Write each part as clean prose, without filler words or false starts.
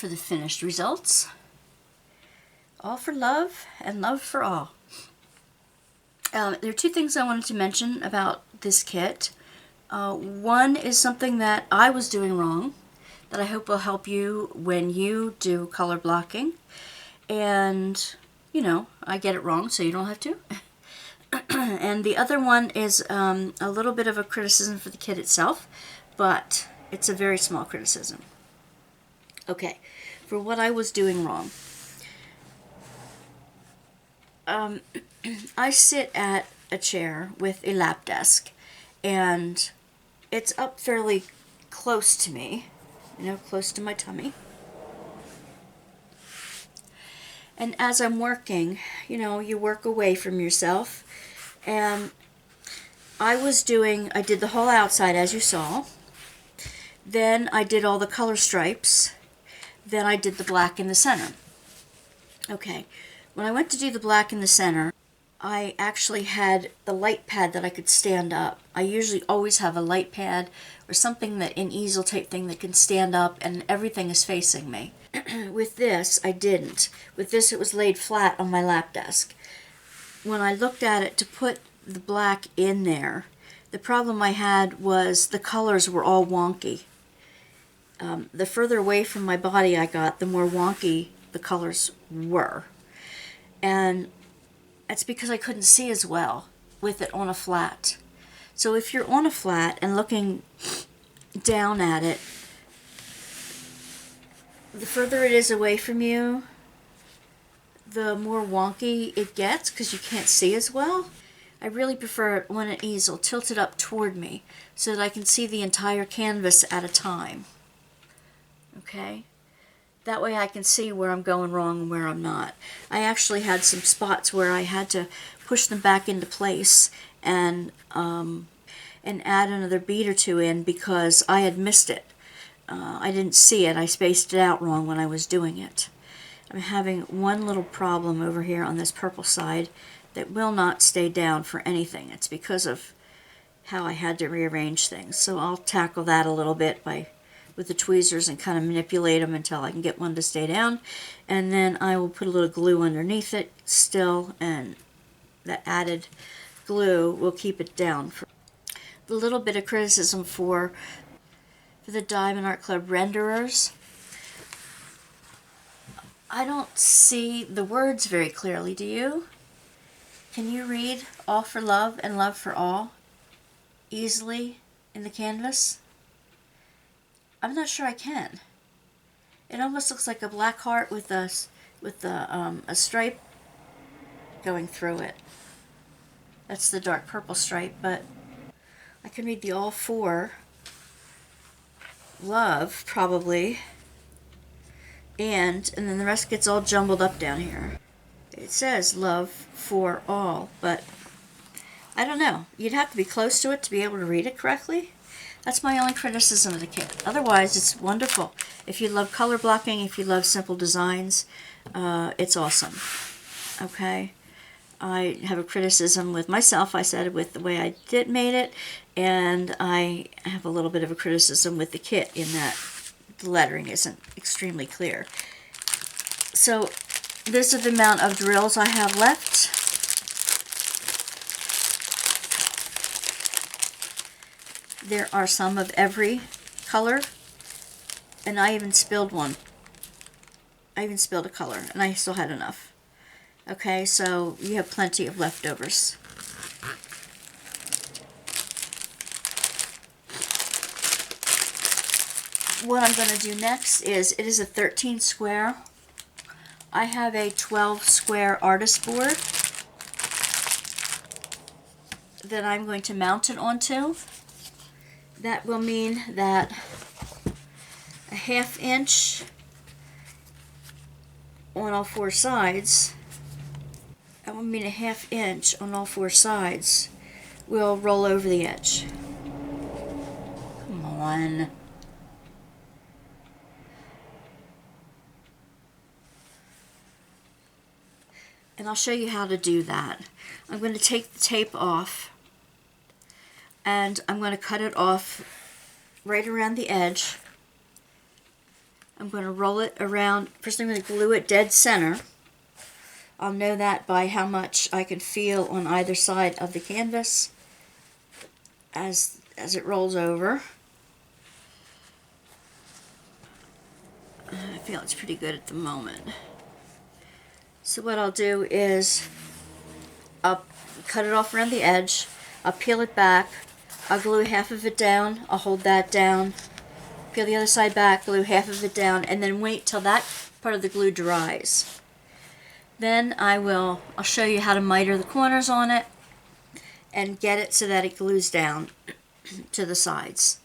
for the finished results. All for love and love for all. There are two things I wanted to mention about this kit. One is something that I was doing wrong that I hope will help you when you do color blocking. And, you know, I get it wrong so you don't have to. And the other one is a little bit of a criticism for the kit itself, but it's a very small criticism. Okay, for what I was doing wrong. I sit at a chair with a lap desk, and it's up fairly close to me, you know, close to my tummy. And as I'm working, you know, you work away from yourself. And I did the whole outside as you saw. Then I did all the color stripes. Then I did the black in the center. Okay, when I went to do the black in the center, I actually had the light pad that I could stand up. I usually always have a light pad or something, that an easel type thing that can stand up and everything is facing me. With this, I didn't. With this, it was laid flat on my lap desk. When I looked at it to put the black in there, the problem I had was the colors were all wonky. The further away from my body I got, the more wonky the colors were. And that's because I couldn't see as well with it on a flat. So if you're on a flat and looking down at it, the further it is away from you, the more wonky it gets because you can't see as well. I really prefer it on an easel tilted up toward me so that I can see the entire canvas at a time. Okay? That way I can see where I'm going wrong and where I'm not. I actually had some spots where I had to push them back into place and add another bead or two in because I had missed it. I didn't see it. I spaced it out wrong when I was doing it. I'm having one little problem over here on this purple side that will not stay down for anything. It's because of how I had to rearrange things. So I'll tackle that a little bit with the tweezers and kind of manipulate them until I can get one to stay down. And then I will put a little glue underneath it still, and that added glue will keep it down. The little bit of criticism for the Diamond Art Club renderers, I don't see the words very clearly, do you? Can you read all for love and love for all easily in the canvas? I'm not sure I can. It almost looks like a black heart with a stripe going through it. That's the dark purple stripe, but I can read the all for love probably, and then the rest gets all jumbled up down here. It says love for all, but I don't know. You'd have to be close to it to be able to read it correctly. That's my only criticism of the kit. Otherwise, it's wonderful. If you love color blocking, if you love simple designs, it's awesome. Okay? I have a criticism with myself, I said, with the way I made it, and I have a little bit of a criticism with the kit in that the lettering isn't extremely clear. So this is the amount of drills I have left. There are some of every color, and I even spilled one. I even spilled a color, and I still had enough. Okay, so you have plenty of leftovers. What I'm going to do next is, it is a 13 square. I have a 12 square artist board that I'm going to mount it onto. That will mean that a 1/2 inch on all four sides, that will mean a 1/2 inch on all four sides will roll over the edge. Come on. And I'll show you how to do that. I'm going to take the tape off, and I'm going to cut it off right around the edge I'm going to roll it around. First I'm going to glue it dead center. I'll know that by how much I can feel on either side of the canvas as it rolls over. I feel it's pretty good at the moment. So what I'll do is I'll cut it off around the edge, I'll peel it back, I'll glue half of it down, I'll hold that down, peel the other side back, glue half of it down, and then wait till that part of the glue dries. Then I'll show you how to miter the corners on it and get it so that it glues down to the sides.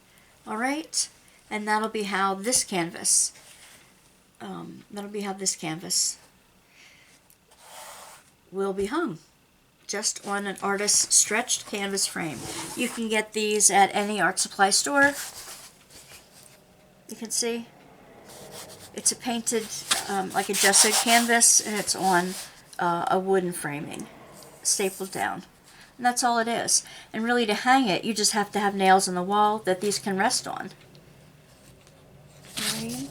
Alright? And that'll be how this canvas will be hung. Just on an artist's stretched canvas frame. You can get these at any art supply store. You can see it's a painted, like a gesso canvas, and it's on a wooden framing, stapled down. And that's all it is. And really to hang it, you just have to have nails in the wall that these can rest on. Right.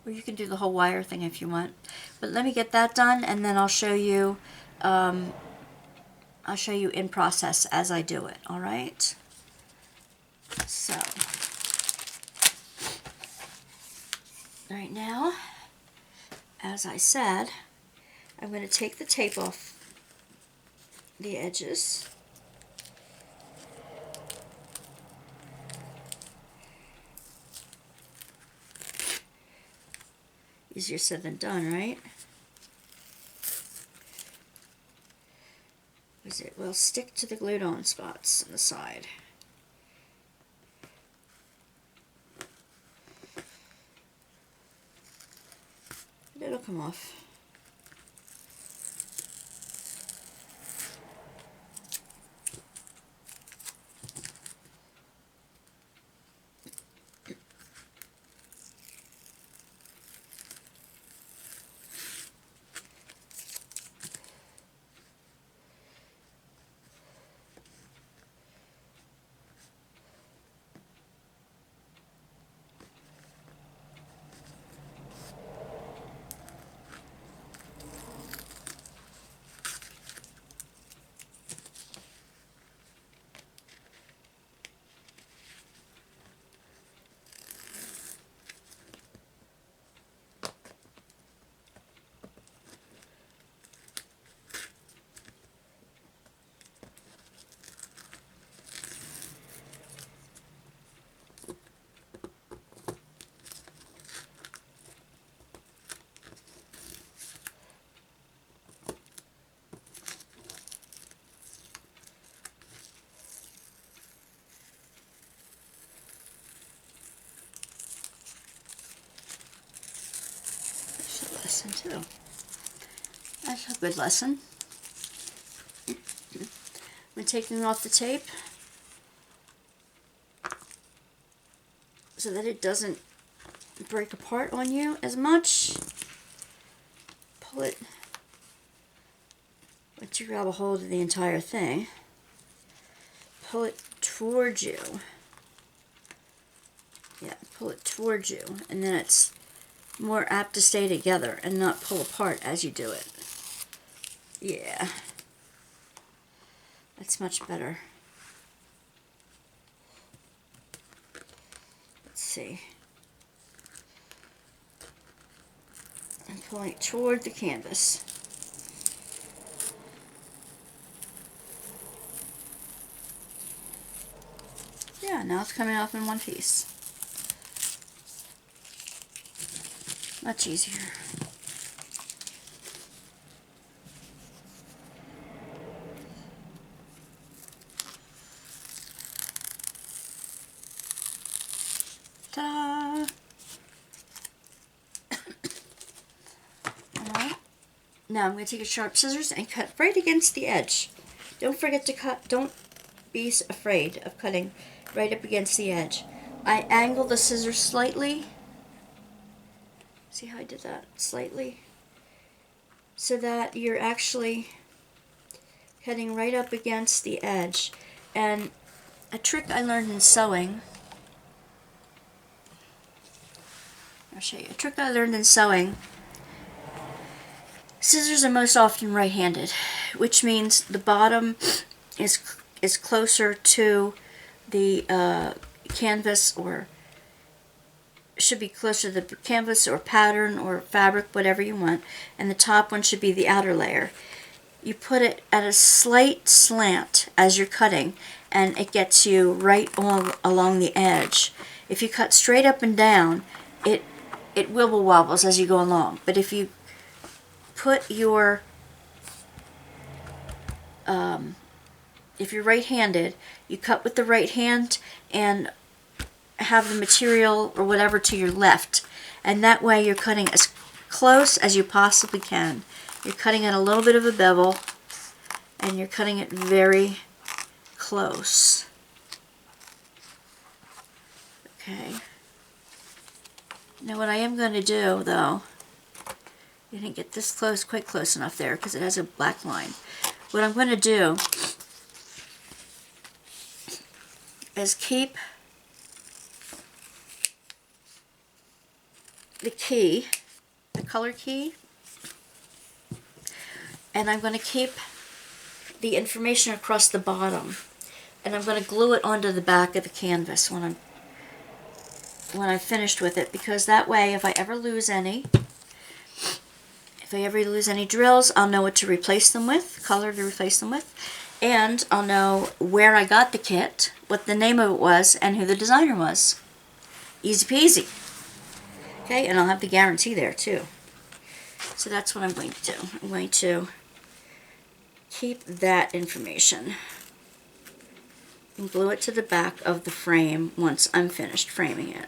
Or you can do the whole wire thing if you want. But let me get that done, and then I'll show you in process as I do it, all right? So, right now, as I said, I'm going to take the tape off the edges. Easier said than done, right? Because it will stick to the glued on spots on the side. But it'll come off. Lesson too. That's a good lesson. I'm taking off the tape so that it doesn't break apart on you as much. Pull it, once you grab a hold of the entire thing, pull it towards you. Yeah, pull it towards you, and then it's more apt to stay together and not pull apart as you do it. Yeah. That's much better. Let's see. I'm pulling it toward the canvas. Yeah, now it's coming off in one piece. Much easier. Ta-da! Alright. Now I'm going to take a sharp scissors and cut right against the edge. Don't forget to cut. Don't be afraid of cutting right up against the edge. I angle the scissors slightly. See how I did that? Slightly. So that you're actually heading right up against the edge. And a trick I learned in sewing, I'll show you. A trick I learned in sewing, scissors are most often right-handed, which means the bottom is closer to the canvas, or should be closer to the canvas or pattern or fabric, whatever you want, and the top one should be the outer layer. You put it at a slight slant as you're cutting, and it gets you right along the edge. If you cut straight up and down, it wibble wobbles as you go along. But if you put your if you're right-handed, you cut with the right hand and have the material or whatever to your left, and that way you're cutting as close as you possibly can. You're cutting at a little bit of a bevel, and you're cutting it very close. Okay. Now what I am going to do, though, you didn't get this close, quite close enough there because it has a black line. What I'm going to do is keep the key, the color key, and I'm going to keep the information across the bottom, and I'm going to glue it onto the back of the canvas when I'm finished with it, because that way if I ever lose any drills, I'll know what to replace them with, color to replace them with, and I'll know where I got the kit, what the name of it was, and who the designer was. Easy peasy. Okay, and I'll have the guarantee there too. So that's what I'm going to do. I'm going to keep that information and glue it to the back of the frame once I'm finished framing it.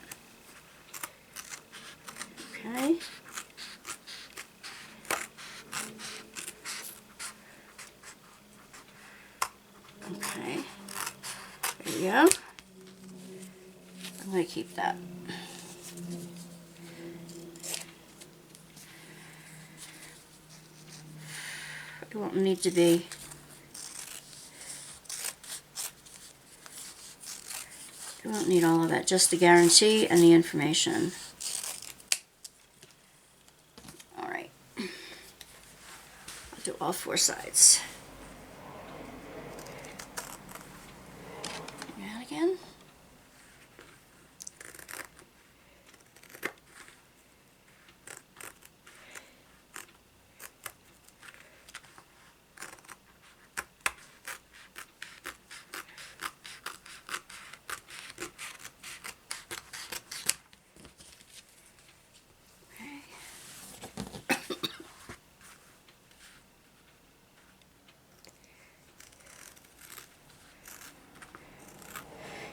Okay. Okay. There we go. I'm going to keep that. It won't need to be you won't need all of that, just the guarantee and the information. Alright. I'll do all four sides. That again.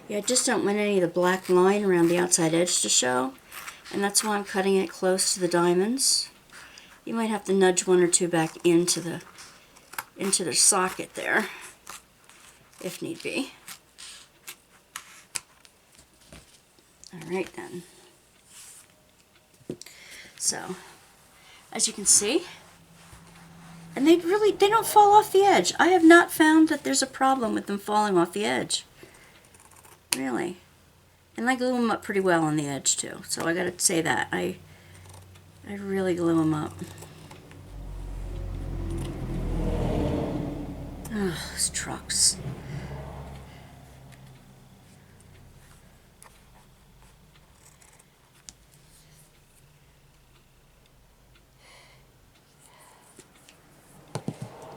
Yeah, I just don't want any of the black line around the outside edge to show, and that's why I'm cutting it close to the diamonds. You might have to nudge one or two back into the socket there, if need be. Alright then. So, as you can see, and they don't fall off the edge. I have not found that there's a problem with them falling off the edge. Really. And I glue them up pretty well on the edge too. So I gotta say that. I really glue them up. Oh, those trucks.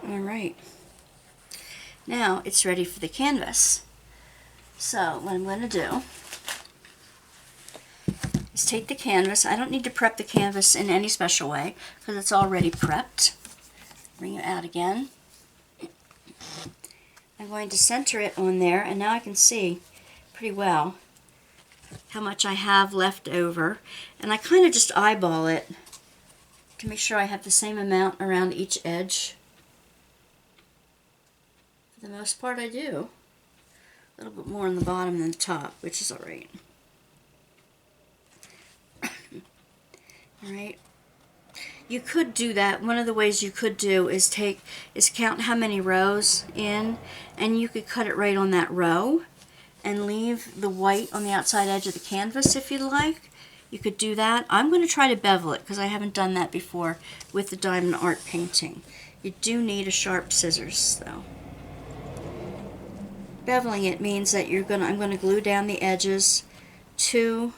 Alright. Now it's ready for the canvas. So what I'm going to do is take the canvas. I don't need to prep the canvas in any special way because it's already prepped. Bring it out again. I'm going to center it on there, and now I can see pretty well how much I have left over. And I kind of just eyeball it to make sure I have the same amount around each edge. For the most part I do. A little bit more on the bottom than the top, which is alright. Alright. You could do that. One of the ways you could do is count how many rows in, and you could cut it right on that row and leave the white on the outside edge of the canvas if you'd like. You could do that. I'm going to try to bevel it because I haven't done that before with the diamond art painting. You do need a sharp scissors though. Beveling it means that I'm going to glue down the edges to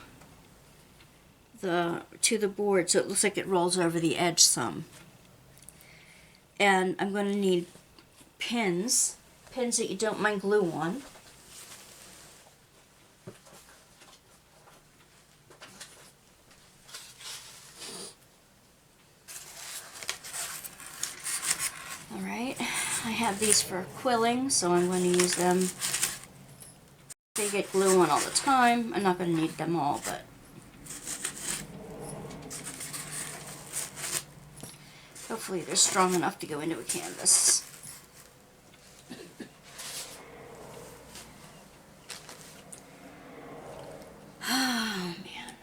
the board so it looks like it rolls over the edge some. And I'm going to need pins that you don't mind glue on. Alright, I have these for quilling, so I'm going to use them. They get glue on all the time. I'm not going to need them all, but hopefully they're strong enough to go into a canvas. Oh, man.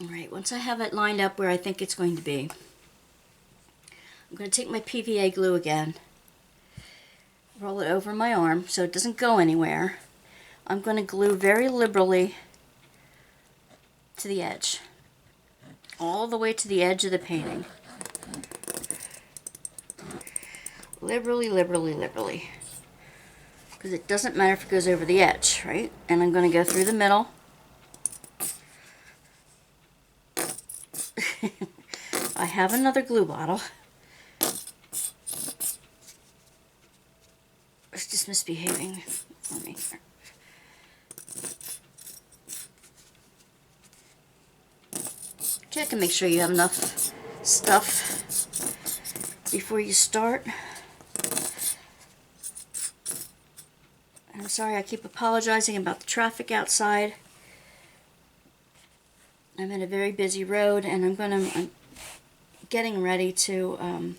Alright, once I have it lined up where I think it's going to be, I'm going to take my PVA glue again, roll it over my arm so it doesn't go anywhere. I'm going to glue very liberally to the edge, all the way to the edge of the painting. Liberally, liberally, liberally. Because it doesn't matter if it goes over the edge, right? And I'm going to go through the middle. I have another glue bottle. It's just misbehaving on me. Check to make sure you have enough stuff before you start. I'm sorry, I keep apologizing about the traffic outside. I'm in a very busy road, and I'm getting ready to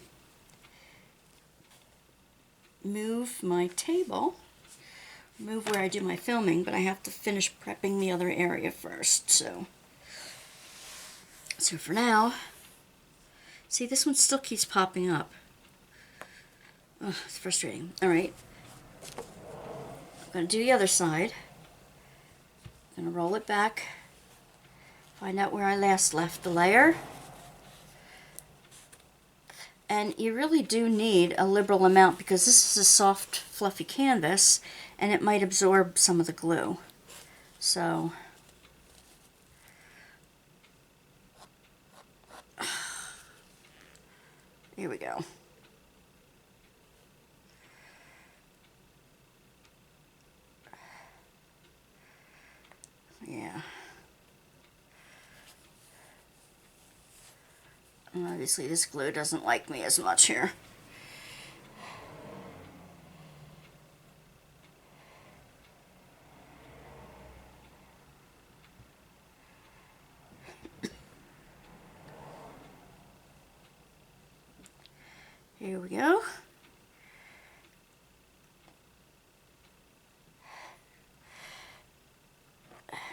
move my table, move where I do my filming, but I have to finish prepping the other area first. So for now, see, this one still keeps popping up. Oh, it's frustrating. All right, I'm going to do the other side. I'm going to roll it back, find out where I last left the layer. And you really do need a liberal amount because this is a soft, fluffy canvas and it might absorb some of the glue. So, here we go. Yeah. Obviously this glue doesn't like me as much here. Here we go.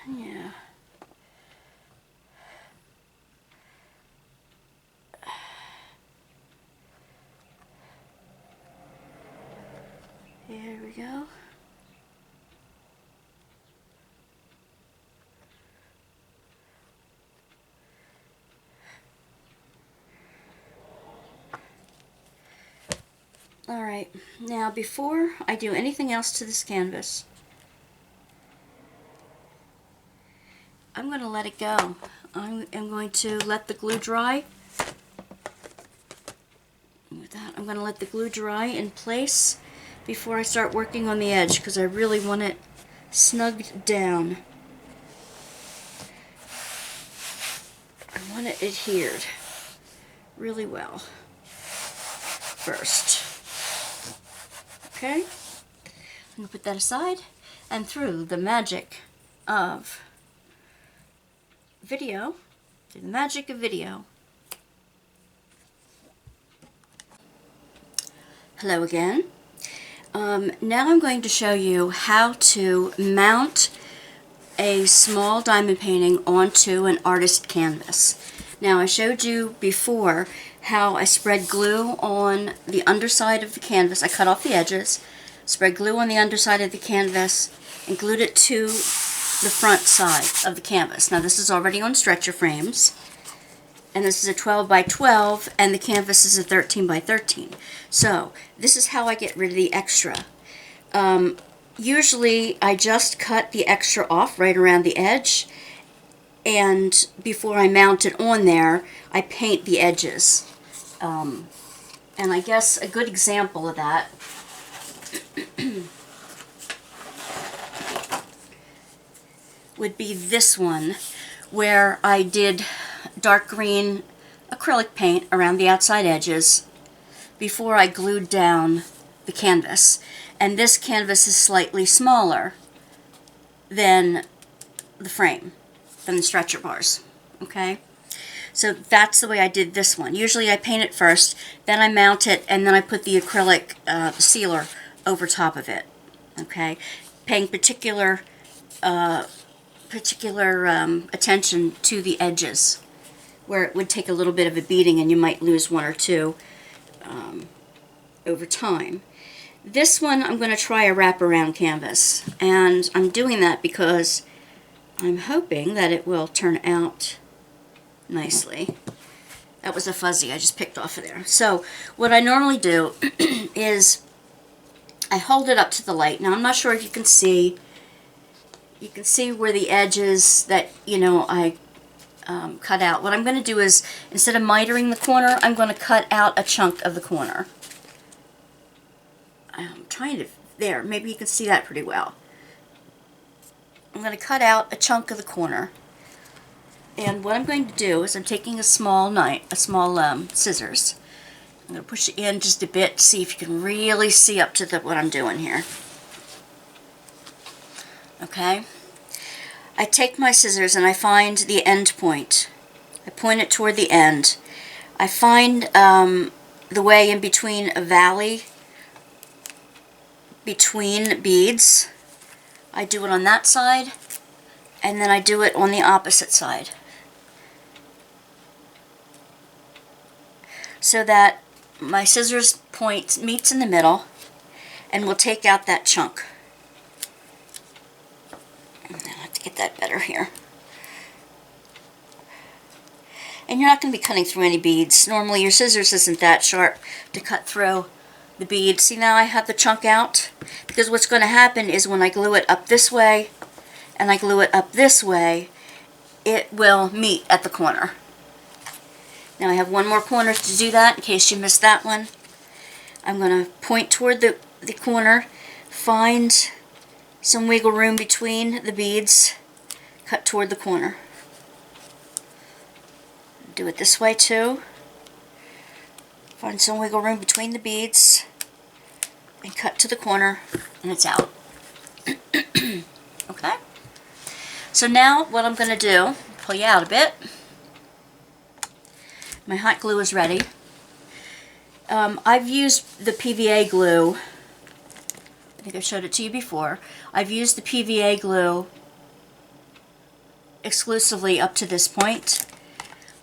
Yeah. Here we go. Alright, now before I do anything else to this canvas, I'm going to let it go. I am going to let the glue dry. With that, I'm going to let the glue dry in place before I start working on the edge because I really want it snugged down. I want it adhered really well first. Okay, I'm going to put that aside, and through the magic of video, Hello again. Now I'm going to show you how to mount a small diamond painting onto an artist canvas. Now I showed you before how I spread glue on the underside of the canvas. I cut off the edges, spread glue on the underside of the canvas, and glued it to the front side of the canvas. Now this is already on stretcher frames, and this is a 12 by 12, and the canvas is a 13 by 13. So this is how I get rid of the extra. Usually I just cut the extra off right around the edge, and before I mount it on there, I paint the edges. And I guess a good example of that would be this one, where I did dark green acrylic paint around the outside edges before I glued down the canvas. And this canvas is slightly smaller than the frame, than the stretcher bars, okay? So that's the way I did this one. Usually I paint it first, then I mount it, and then I put the acrylic sealer over top of it, okay? Paying particular attention to the edges, where it would take a little bit of a beating and you might lose one or two over time. This one I'm going to try a wraparound canvas, and I'm doing that because I'm hoping that it will turn out nicely. That was a fuzzy I just picked off of there. So what I normally do is I hold it up to the light. Now I'm not sure if you can see. You can see where the edges that, I cut out. What I'm going to do is, instead of mitering the corner, I'm going to cut out a chunk of the corner. I'm trying to, there, maybe you can see that pretty well. I'm going to cut out a chunk of the corner. And what I'm going to do is I'm taking a small scissors. I'm going to push it in just a bit to see if you can really see up to what I'm doing here. Okay? I take my scissors and I find the end point. I point it toward the end. I find the way in between a valley between beads. I do it on that side, and then I do it on the opposite side, so that my scissors point meets in the middle, and we'll take out that chunk. I have to get that better here. And you're not going to be cutting through any beads. Normally your scissors isn't that sharp to cut through the bead. See, now I have the chunk out, because what's going to happen is when I glue it up this way and I glue it up this way, it will meet at the corner. Now I have one more corner to do that in case you missed that one. I'm going to point toward the corner, find some wiggle room between the beads, cut toward the corner. Do it this way too. Find some wiggle room between the beads and cut to the corner, and it's out. Okay? So now what I'm going to do, pull you out a bit. My hot glue is ready. I've used the PVA glue. I think I showed it to you before. I've used the PVA glue exclusively up to this point,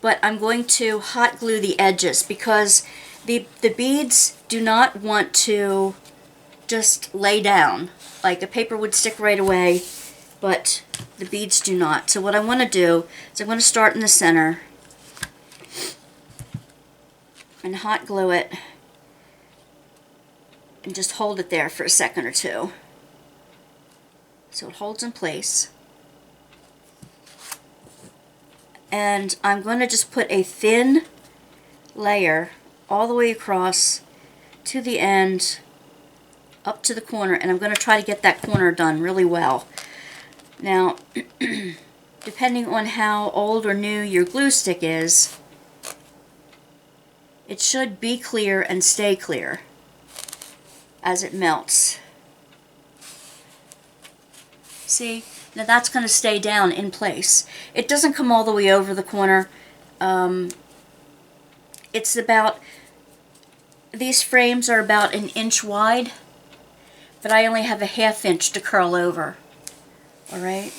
but I'm going to hot glue the edges because the beads do not want to just lay down. Like a paper would stick right away, but the beads do not. So what I want to do is I'm going to start in the center and hot glue it and just hold it there for a second or two so it holds in place. And I'm going to just put a thin layer all the way across to the end, up to the corner, and I'm going to try to get that corner done really well. Now, depending on how old or new your glue stick is, it should be clear and stay clear as it melts. See? Now that's going to stay down in place. It doesn't come all the way over the corner. It's about these frames are about 1 inch wide, but I only have a 1/2 inch to curl over. Alright?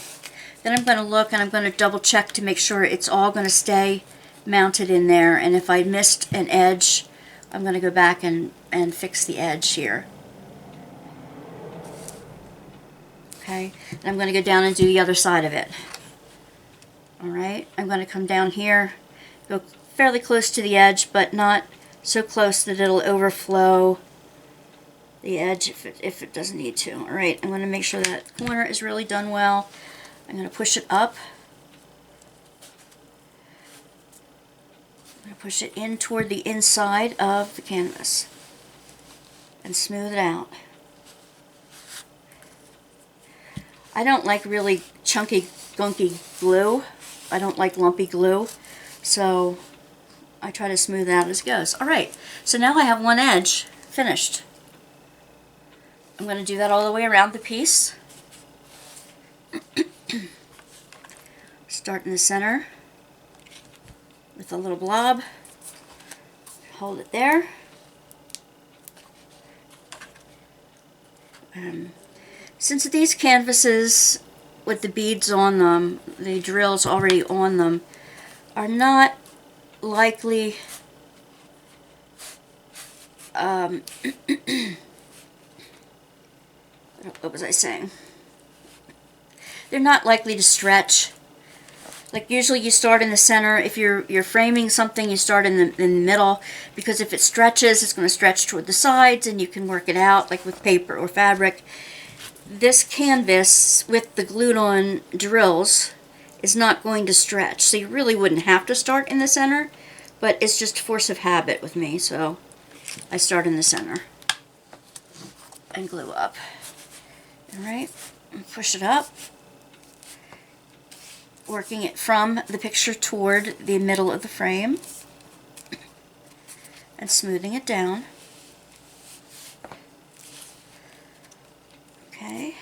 Then I'm going to look and I'm going to double check to make sure it's all going to stay mounted in there, and if I missed an edge, I'm going to go back and fix the edge here. Okay, and I'm going to go down and do the other side of it. Alright, I'm going to come down here, go fairly close to the edge, but not so close that it'll overflow the edge if it doesn't need to. Alright, I'm going to make sure that corner is really done well. I'm going to push it up. I'm going to push it in toward the inside of the canvas and smooth it out. I don't like really chunky, gunky glue. I don't like lumpy glue, so I try to smooth it out as it goes. Alright, so now I have one edge finished. I'm going to do that all the way around the piece. Start in the center with a little blob. Hold it there. Since these canvases with the beads on them, the drills already on them, are not likely what was I saying? They're not likely to stretch. Like usually you start in the center. If you're framing something, you start in the middle, because if it stretches, it's going to stretch toward the sides and you can work it out like with paper or fabric. This canvas with the glued on drills is not going to stretch, so you really wouldn't have to start in the center, but it's just force of habit with me, so I start in the center and glue up. Alright, push it up, working it from the picture toward the middle of the frame and smoothing it down. Okay,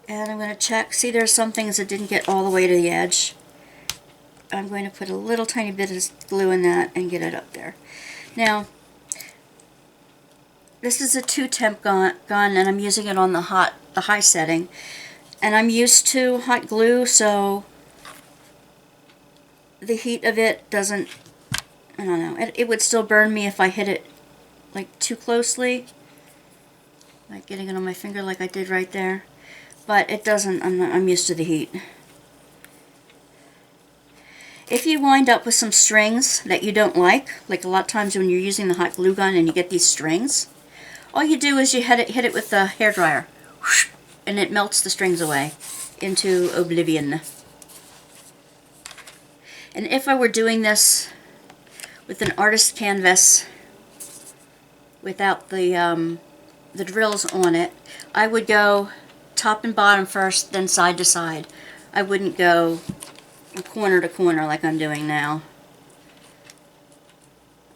and I'm going to check. See, there's some things that didn't get all the way to the edge. I'm going to put a little tiny bit of glue in that and get it up there. Now, this is a 2-temp gun, and I'm using it on the high setting. And I'm used to hot glue, so the heat of it doesn't, I don't know, it would still burn me if I hit it like too closely. Like getting it on my finger like I did right there. But it doesn't, I'm used to the heat. If you wind up with some strings that you don't like a lot of times when you're using the hot glue gun and you get these strings, all you do is you hit it with the hairdryer, and it melts the strings away into oblivion. And if I were doing this with an artist canvas without the drills on it, I would go top and bottom first, then side to side. I wouldn't go corner to corner like I'm doing now.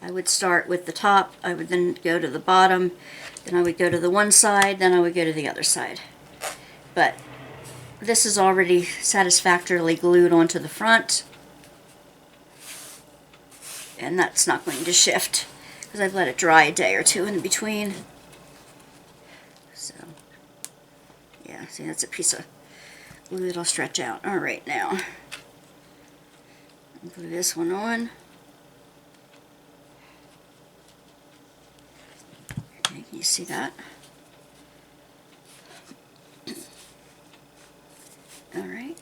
I would start with the top, I would then go to the bottom, then I would go to the one side, then I would go to the other side. But this is already satisfactorily glued onto the front, and that's not going to shift because I've let it dry a day or two in between. So, yeah, see, that's a piece of glue that'll stretch out. Alright, now, I'll glue this one on. Okay, can you see that? Alright.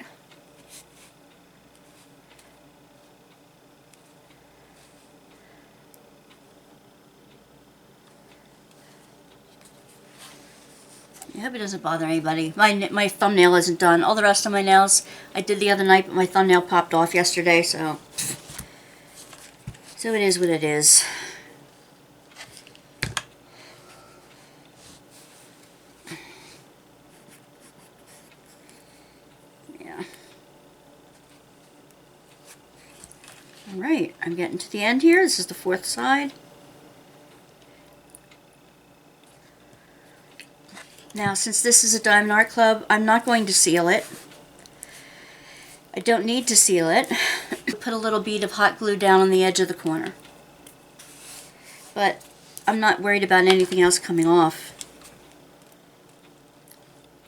I hope it doesn't bother anybody. My thumbnail isn't done. All the rest of my nails I did the other night, but my thumbnail popped off yesterday, so it is what it is. Yeah. Alright, I'm getting to the end here. This is the fourth side. Now, since this is a Diamond Art Club, I'm not going to seal it. I don't need to seal it. Put a little bead of hot glue down on the edge of the corner. but I'm not worried about anything else coming off.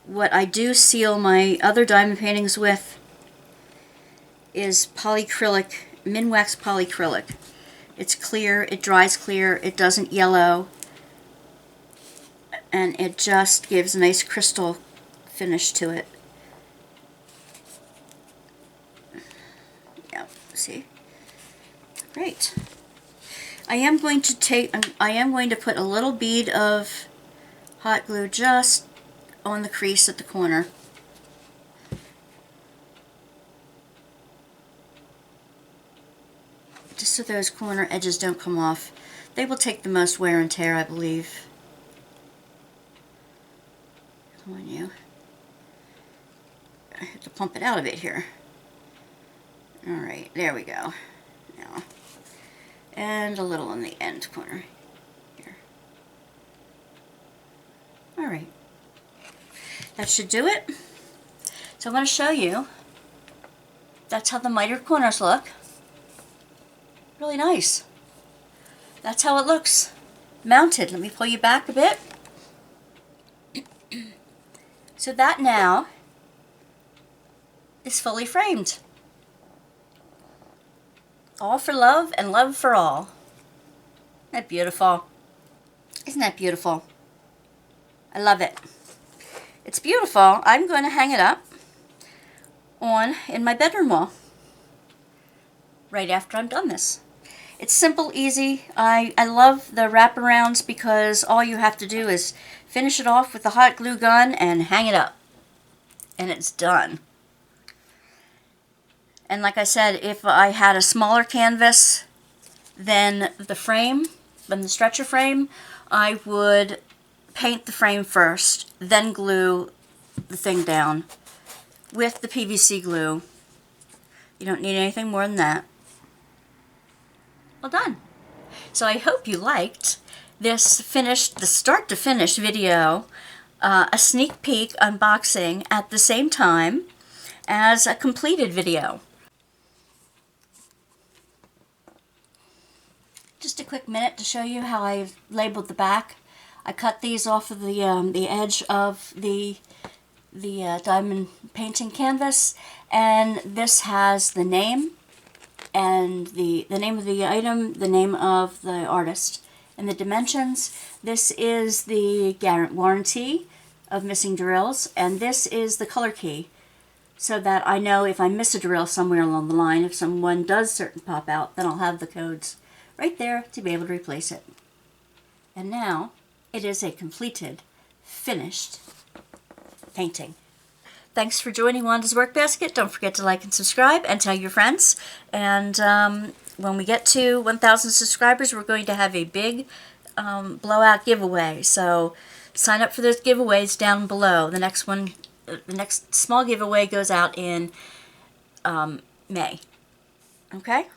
What I do seal my other diamond paintings with is polyacrylic, Minwax polyacrylic. It's clear, it dries clear, it doesn't yellow, and it just gives a nice crystal finish to it. Yeah, see? Great. I am going to put a little bead of hot glue just on the crease at the corner. Just so those corner edges don't come off. They will take the most wear and tear, I believe. Come on, you. I have to pump it out a bit here. Alright, there we go. Now, and a little on the end corner here. Alright. That should do it. So I'm going to show you. That's how the mitered corners look. Really nice. That's how it looks mounted. Let me pull you back a bit. So that now is fully framed. All for love and love for all. Isn't that beautiful? Isn't that beautiful? I love it. It's beautiful. I'm going to hang it up in my bedroom wall right after I'm done this. It's simple, easy. I love the wraparounds because all you have to do is finish it off with the hot glue gun and hang it up. And it's done. And like I said, if I had a smaller canvas than the frame, than the stretcher frame, I would paint the frame first, then glue the thing down with the PVC glue. You don't need anything more than that. Well done. So I hope you liked this the start to finish video, a sneak peek unboxing at the same time as a completed video. Just a quick minute to show you how I've labeled the back. I cut these off of the edge of the diamond painting canvas, and this has the name and the name of the item, the name of the artist, and the dimensions. This is the warranty of missing drills, and this is the color key, so that I know if I miss a drill somewhere along the line, if someone does certain pop out, then I'll have the codes right there to be able to replace it. And now it is a completed, finished painting. Thanks for joining Wanda's Workbasket. Don't forget to like and subscribe and tell your friends. And when we get to 1,000 subscribers, we're going to have a big blowout giveaway. So sign up for those giveaways down below. The next one, the next small giveaway goes out in May. Okay?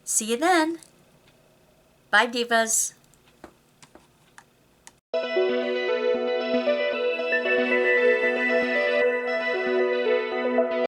See you then. Bye, divas.